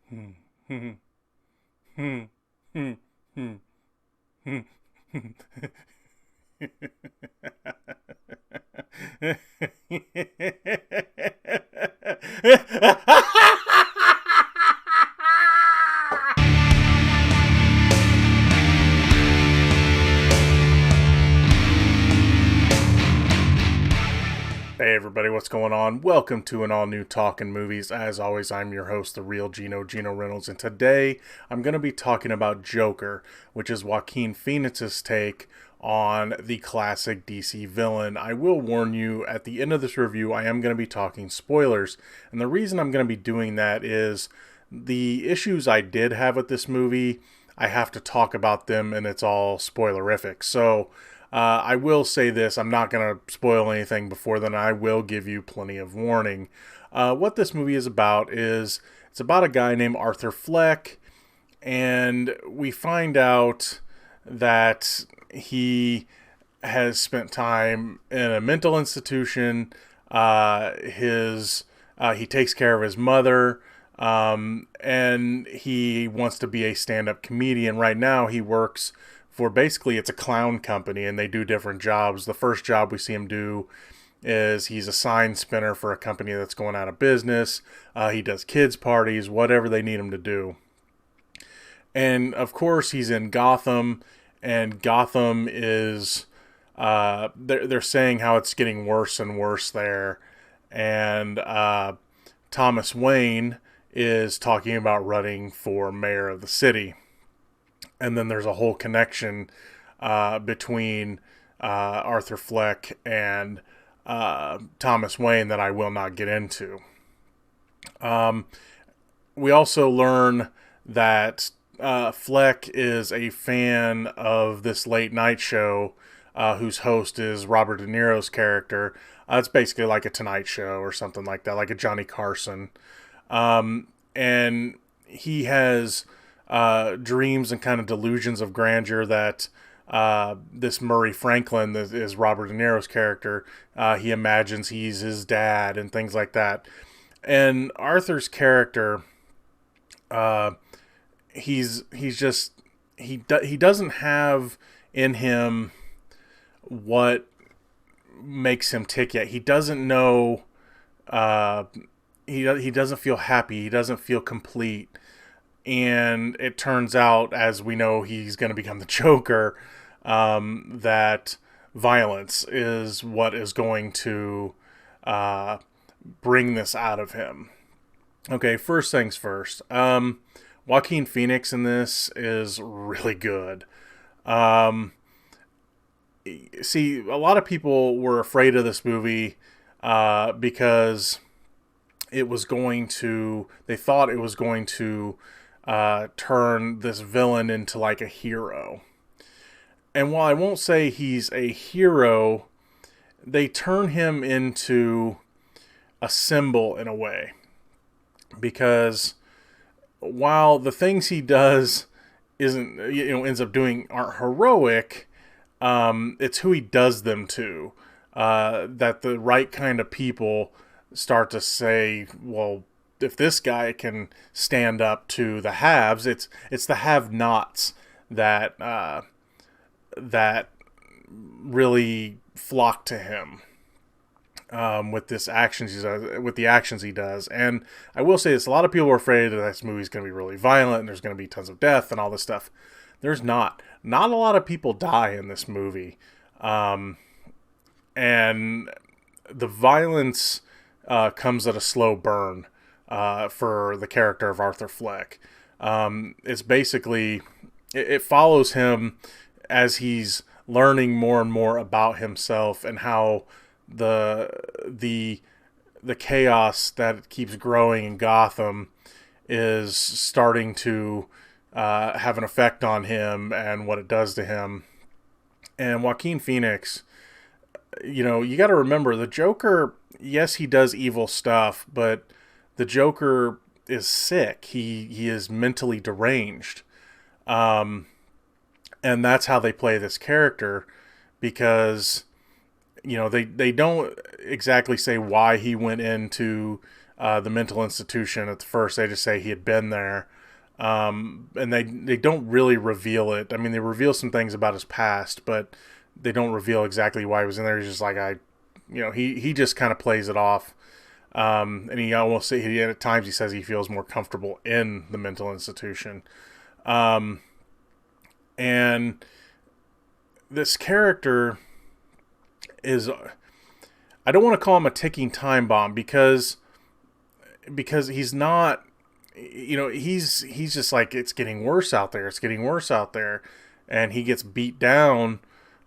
Hmm. Hmm. Hmm. Hmm. Hmm. Hmm. Hey everybody, what's going on? Welcome to an all-new Talkin Movies. As always, I'm your host, the real Geno Reynolds, and today I'm going to be talking about Joker, which is Joaquin Phoenix's take on the classic DC villain. I will warn you, at the end of this review, I am going to be talking spoilers, and the reason I'm going to be doing that is the issues I did have with this movie, I have to talk about them, and it's all spoilerific. So, I will say this, I'm not going to spoil anything before then. I will give you plenty of warning. What this movie is about is it's about a guy named Arthur Fleck, and we find out that he has spent time in a mental institution. He takes care of his mother, and he wants to be a stand-up comedian. Right now, he works for basically it's a clown company, and they do different jobs. The first job we see him do is he's a sign spinner for a company that's going out of business. He does kids parties, whatever they need him to do. And of course, he's in Gotham, and Gotham is they're saying how it's getting worse and worse there. And Thomas Wayne is talking about running for mayor of the city. And then there's a whole connection between Arthur Fleck and Thomas Wayne that I will not get into. We also learn that Fleck is a fan of this late night show whose host is Robert De Niro's character. It's basically like a Tonight Show or something like that, like a Johnny Carson. And he has dreams and kind of delusions of grandeur that this Murray Franklin, that is Robert De Niro's character, he imagines he's his dad and things like that. And Arthur's character, he doesn't have in him what makes him tick yet. He doesn't know. He doesn't feel happy. He doesn't feel complete. And it turns out, as we know, he's going to become the Joker, that violence is what is going to bring this out of him. Okay, first things first. Joaquin Phoenix in this is really good. See, a lot of people were afraid of this movie because they thought it was going to turn this villain into like a hero. And while I won't say he's a hero, they turn him into a symbol in a way. Because while the things he does ends up doing aren't heroic, it's who he does them to. That the right kind of people start to say, well, if this guy can stand up to the haves, it's the have-nots that that really flock to him with the actions he does. And I will say this: a lot of people are afraid that this movie's going to be really violent and there's going to be tons of death and all this stuff. There's not. Not a lot of people die in this movie, and the violence comes at a slow burn. For the character of Arthur Fleck. It's basically, it follows him as he's learning more and more about himself and how the chaos that keeps growing in Gotham is starting to have an effect on him and what it does to him. And Joaquin Phoenix, you got to remember, the Joker, yes, he does evil stuff, but the Joker is sick. He is mentally deranged. And that's how they play this character, because they don't exactly say why he went into the mental institution at the first. They just say he had been there. And they don't really reveal it. I mean, they reveal some things about his past, but they don't reveal exactly why he was in there. He's just like, he just kind of plays it off. And he almost at times he says he feels more comfortable in the mental institution. And this character is, I don't want to call him a ticking time bomb because he's not, he's just like, it's getting worse out there. It's getting worse out there. And he gets beat down,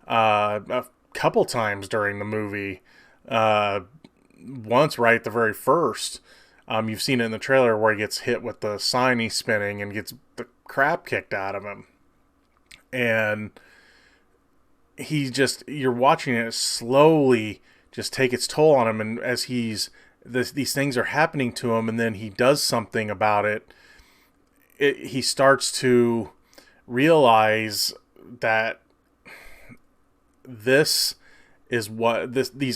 a couple times during the movie, once right at the very first. You've seen it in the trailer where he gets hit with the sign he's spinning and gets the crap kicked out of him. And you're watching it slowly just take its toll on him. And as these things are happening to him, and then he does something about it, he starts to realize that these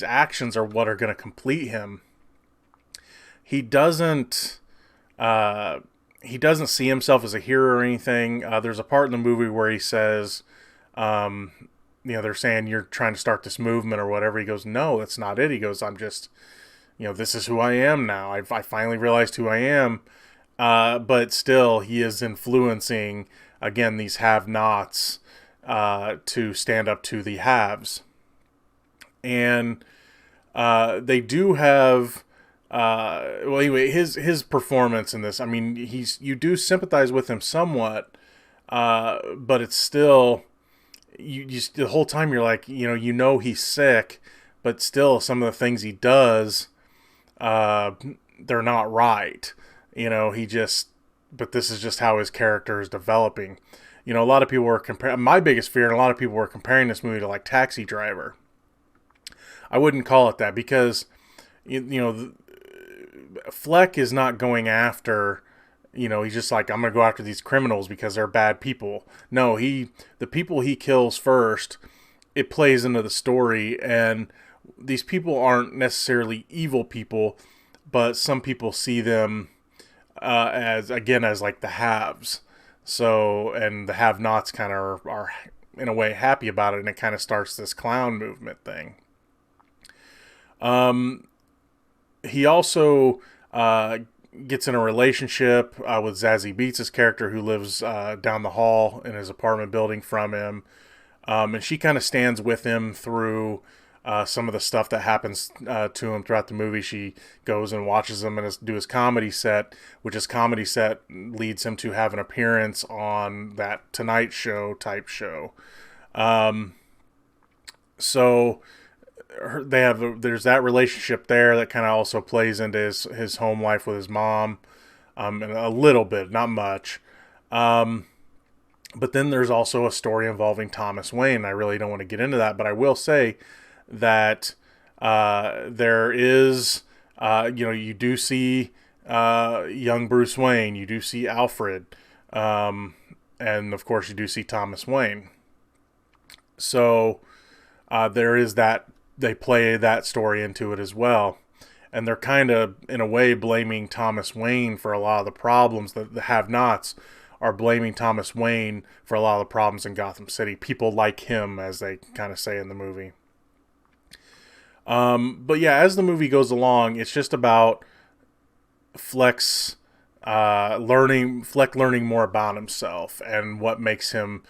actions are what are going to complete him. He doesn't see himself as a hero or anything. There's a part in the movie where he says, they're saying you're trying to start this movement or whatever. He goes, no, that's not it. He goes, I'm just, this is who I am now. I finally realized who I am. But still, he is influencing, again, these have-nots to stand up to the haves. And they do have... anyway, his performance in this, I mean, you do sympathize with him somewhat, but it's still, the whole time you're like, he's sick, but still some of the things he does, they're not right. But this is just how his character is developing. A lot of people were my biggest fear, and a lot of people were comparing this movie to like Taxi Driver. I wouldn't call it that because, Fleck is not going after, he's just like, I'm going to go after these criminals because they're bad people. No, the people he kills first, it plays into the story, and these people aren't necessarily evil people, but some people see them as like the haves. So, and the have-nots kind of are in a way happy about it, and it kind of starts this clown movement thing. He also gets in a relationship with Zazie Beetz' character, who lives down the hall in his apartment building from him. And she kind of stands with him through some of the stuff that happens to him throughout the movie. She goes and watches him do his comedy set, which his comedy set leads him to have an appearance on that Tonight Show type show. So there's that relationship there that kind of also plays into his home life with his mom, and a little bit, not much. But then there's also a story involving Thomas Wayne. I really don't want to get into that, but I will say that there is, you do see young Bruce Wayne, you do see Alfred, and of course you do see Thomas Wayne. So there is that. They play that story into it as well. And they're kind of, in a way, blaming Thomas Wayne for a lot of the problems. The have-nots are blaming Thomas Wayne for a lot of the problems in Gotham City. People like him, as they kind of say in the movie. But yeah, as the movie goes along, it's just about Fleck learning more about himself and what makes him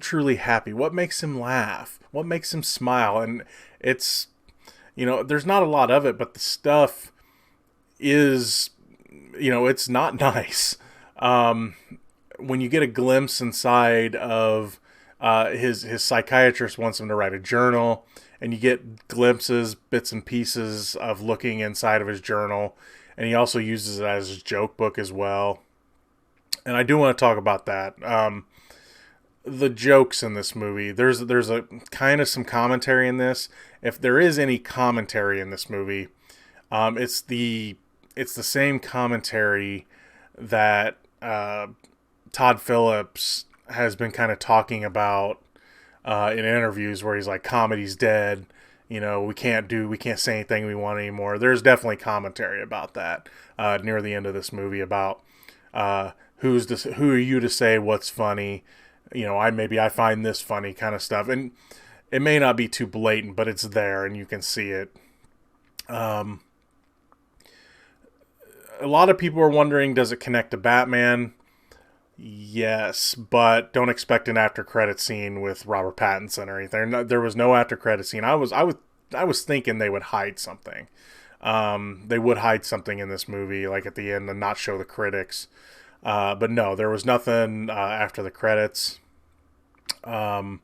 truly happy, what makes him laugh, what makes him smile. And it's, there's not a lot of it, but the stuff is, it's not nice. When you get a glimpse inside of his psychiatrist wants him to write a journal, and you get glimpses, bits and pieces of looking inside of his journal, and he also uses it as his joke book as well. And I do want to talk about that. The jokes in this movie, there's a kind of some commentary in this. If there is any commentary in this movie, it's the same commentary that Todd Phillips has been kind of talking about in interviews, where he's like, comedy's dead. we can't say anything we want anymore. There's definitely commentary about that near the end of this movie about who are you to say what's funny. I find this funny kind of stuff, and it may not be too blatant, but it's there and you can see it. A lot of people are wondering, does it connect to Batman? Yes, but don't expect an after credit scene with Robert Pattinson or anything. No, there was no after credit scene. I was thinking they would hide something. They would hide something in this movie, like at the end, and not show the critics. But no, there was nothing after the credits. Do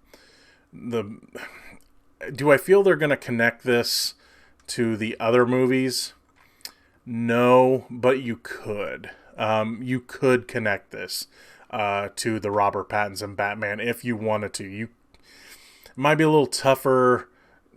I feel they're going to connect this to the other movies? No, but you could. You could connect this to the Robert Pattinson Batman if you wanted to. It might be a little tougher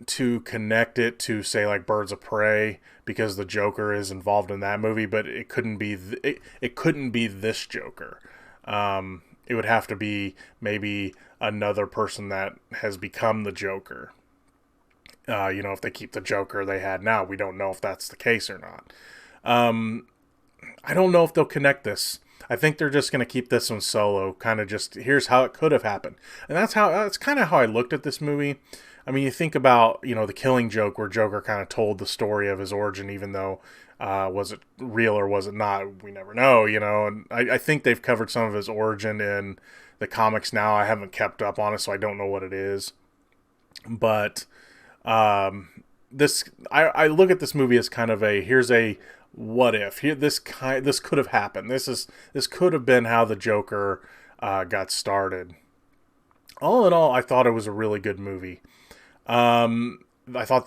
to connect it to, say, like Birds of Prey, because the Joker is involved in that movie, but it couldn't be it couldn't be this Joker. It would have to be maybe another person that has become the Joker. If they keep the Joker they had now, we don't know if that's the case or not. I don't know if they'll connect this. I think they're just going to keep this one solo, kind of just, here's how it could have happened. And that's kind of how I looked at this movie. I mean, you think about, the Killing Joke, where Joker kind of told the story of his origin, even though, was it real or was it not? We never know, and I think they've covered some of his origin in the comics now. I haven't kept up on it, so I don't know what it is. But, I look at this movie as kind of here's a what if. This could have happened. This could have been how the Joker got started. All in all, I thought it was a really good movie. I love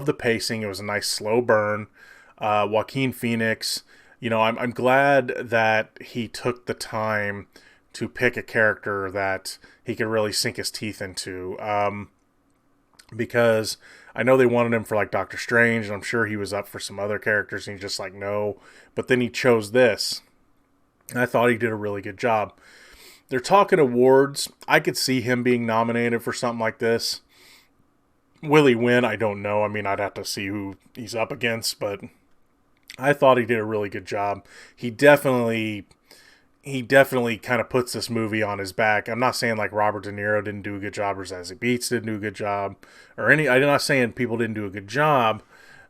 the pacing. It was a nice slow burn. Joaquin Phoenix, I'm glad that he took the time to pick a character that he could really sink his teeth into. Because I know they wanted him for like Doctor Strange, and I'm sure he was up for some other characters, and he's just like, no. But then he chose this, and I thought he did a really good job. They're talking awards. I could see him being nominated for something like this. Will he win? I don't know. I mean, I'd have to see who he's up against, but I thought he did a really good job. He definitely kind of puts this movie on his back. I'm not saying like Robert De Niro didn't do a good job or Zazie Beetz didn't do a good job, I'm not saying people didn't do a good job,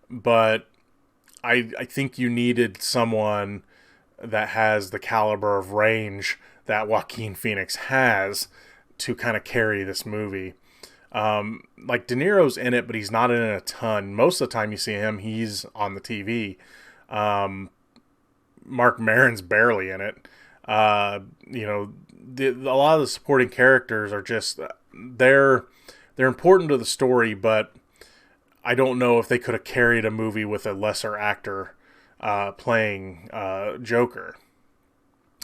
but I think you needed someone that has the caliber of range that Joaquin Phoenix has to kind of carry this movie. Like De Niro's in it, but he's not in it a ton. Most of the time you see him, he's on the TV. Mark Maron's barely in it. A lot of the supporting characters are just, they're important to the story, but I don't know if they could have carried a movie with a lesser actor playing Joker.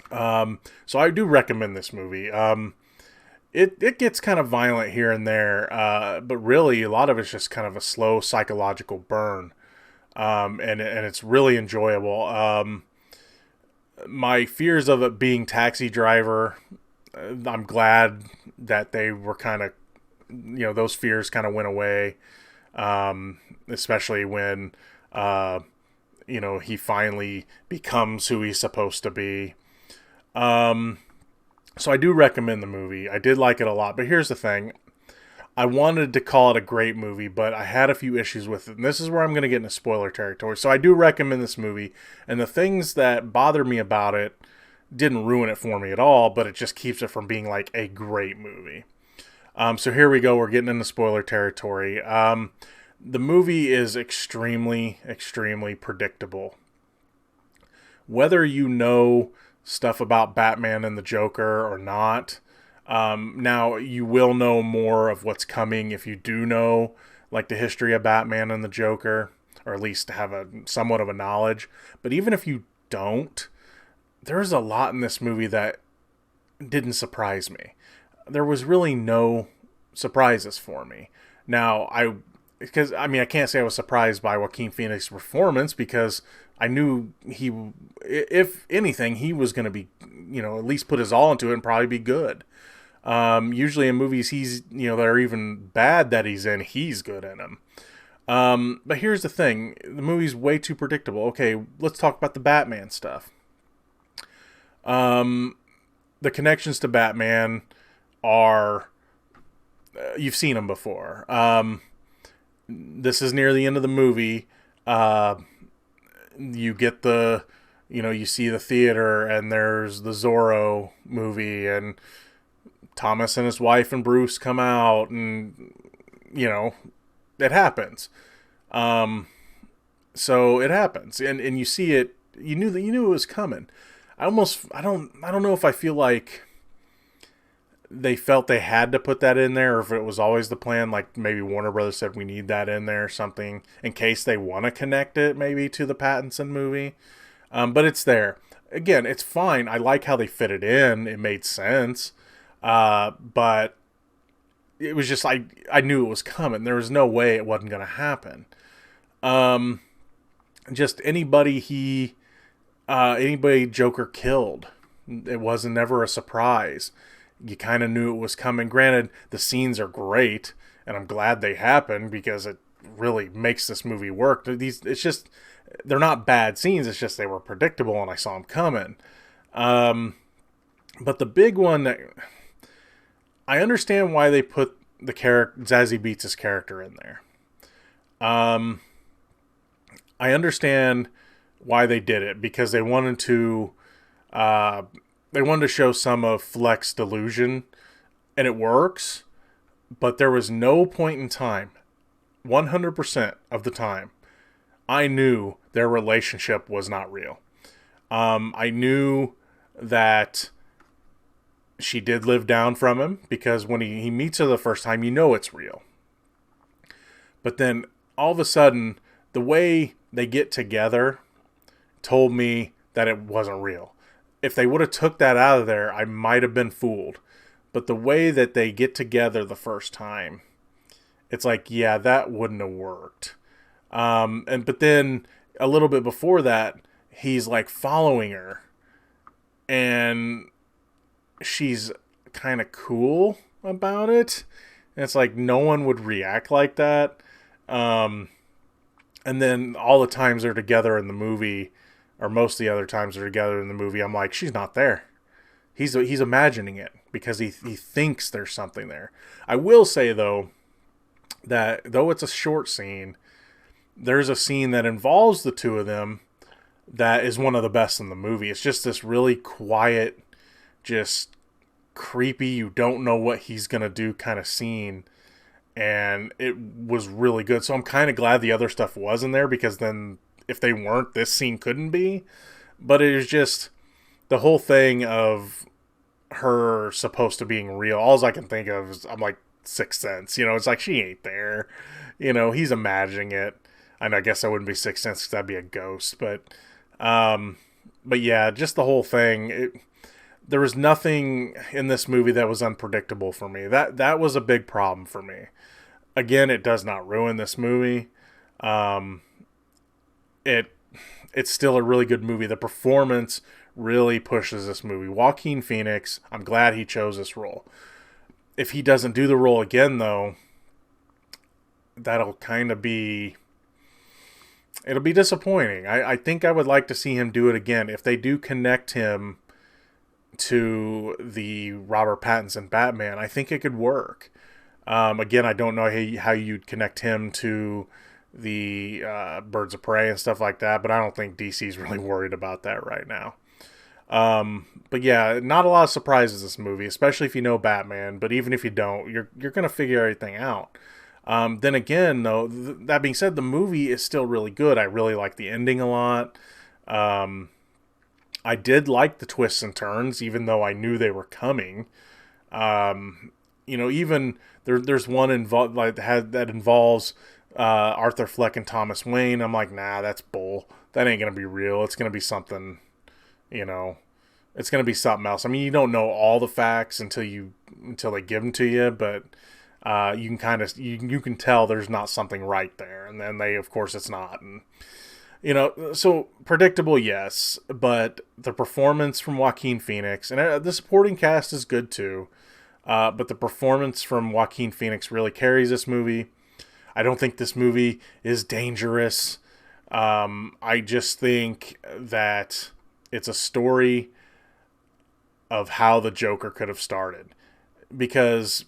So I do recommend this movie. It gets kind of violent here and there, but really a lot of it's just kind of a slow psychological burn, and it's really enjoyable. My fears of it being Taxi Driver, I'm glad that they were kind of, those fears kind of went away, especially when, he finally becomes who he's supposed to be. So I do recommend the movie. I did like it a lot, but here's the thing. I wanted to call it a great movie, but I had a few issues with it. And this is where I'm going to get into spoiler territory. So I do recommend this movie. And the things that bother me about it didn't ruin it for me at all, but it just keeps it from being like a great movie. So here we go. We're getting into spoiler territory. The movie is extremely, extremely predictable. Whether you know stuff about Batman and the Joker or not, now you will know more of what's coming if you do know like the history of Batman and the Joker, or at least have a somewhat of a knowledge. But even if you don't, there's a lot in this movie that didn't surprise me. There was really no surprises for me. Now, I can't say I was surprised by Joaquin Phoenix's performance, because I knew if anything, he was going to be, at least put his all into it and probably be good. Usually in movies that are even bad that he's good in them. But here's the thing. The movie's way too predictable. Okay, let's talk about the Batman stuff. The connections to Batman are, you've seen them before. This is near the end of the movie. You get you see the theater, and there's the Zorro movie, and Thomas and his wife and Bruce come out, and it happens. So it happens, and you see it. You knew it was coming. I don't know if I feel like they felt they had to put that in there, or if it was always the plan. Like maybe Warner Brothers said we need that in there or something in case they want to connect it maybe to the Pattinson movie. But it's there. Again, it's fine. I like how they fit it in. It made sense. But it was just I knew it was coming. There was no way it wasn't going to happen. Just anybody Joker killed, it wasn't never a surprise. You kind of knew it was coming. Granted, the scenes are great, and I'm glad they happened because it really makes this movie work. They're not bad scenes. It's just they were predictable, and I saw them coming. But the big one, I understand why they put the character Zazie Beetz' character in there. I understand why they did it, because they wanted to show some of Fleck's delusion, and it works. But there was no point in time, 100% of the time, I knew their relationship was not real. I knew that she did live down from him, because when he meets her the first time, it's real. But then all of a sudden, the way they get together told me that it wasn't real. If they would have took that out of there, I might have been fooled. But the way that they get together the first time, it's like, yeah, that wouldn't have worked. But then a little bit before that, he's like following her, and she's kind of cool about it. And it's like no one would react like that. And then all the times they're together in the movie, or most of the other times they're together in the movie, I'm like, she's not there. He's imagining it because he thinks there's something there. I will say, though, that though it's a short scene, there's a scene that involves the two of them that is one of the best in the movie. It's just this really quiet, just creepy, you don't know what he's going to do kind of scene. And it was really good. So I'm kind of glad the other stuff was in there, because then if they weren't, this scene couldn't be. But it was just the whole thing of her supposed to being real. All I can think of is, I'm like, Sixth Sense. It's like she ain't there. He's imagining it. And I guess that wouldn't be Sixth Sense because that'd be a ghost. But yeah, just the whole thing. There was nothing in this movie that was unpredictable for me. That was a big problem for me. Again, it does not ruin this movie. It's still a really good movie. The performance really pushes this movie. Joaquin Phoenix, I'm glad he chose this role. If he doesn't do the role again, though, that'll kind of be... It'll be disappointing. I think I would like to see him do it again. If they do connect him to the Robert Pattinson Batman, I think it could work. Again, I don't know how you'd connect him to the Birds of Prey and stuff like that, but I don't think DC's really worried about that right now. But yeah, not a lot of surprises in this movie, especially if you know Batman. But even if you don't, you're gonna figure everything out. Then again, though, that being said, the movie is still really good. I really like the ending a lot. I did like the twists and turns, even though I knew they were coming. Even there's one that involves Arthur Fleck and Thomas Wayne. I'm like, nah, that's bull. That ain't gonna be real. It's gonna be something, it's gonna be something else. I mean, you don't know all the facts until they give them to you, but you can you can tell there's not something right there, and then of course it's not, and so predictable, yes, but the performance from Joaquin Phoenix and the supporting cast is good too. But the performance from Joaquin Phoenix really carries this movie. I don't think this movie is dangerous. I just think that it's a story of how the Joker could have started. Because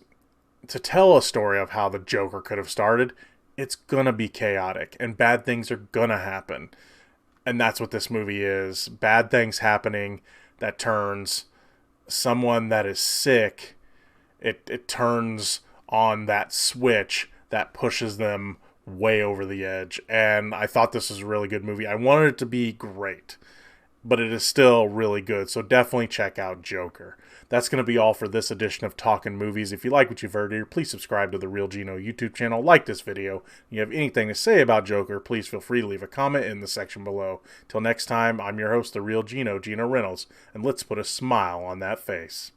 to tell a story of how the Joker could have started, it's gonna be chaotic and bad things are gonna happen. And that's what this movie is. Bad things happening that turns someone that is sick, it turns on that switch that pushes them way over the edge. And I thought this was a really good movie. I wanted it to be great, but it is still really good. So definitely check out Joker. That's going to be all for this edition of Talkin Movies. If you like what you've heard here, please subscribe to the Real Geno YouTube channel. Like this video. If you have anything to say about Joker, please feel free to leave a comment in the section below. Till next time, I'm your host, the Real Geno, Geno Reynolds, and let's put a smile on that face.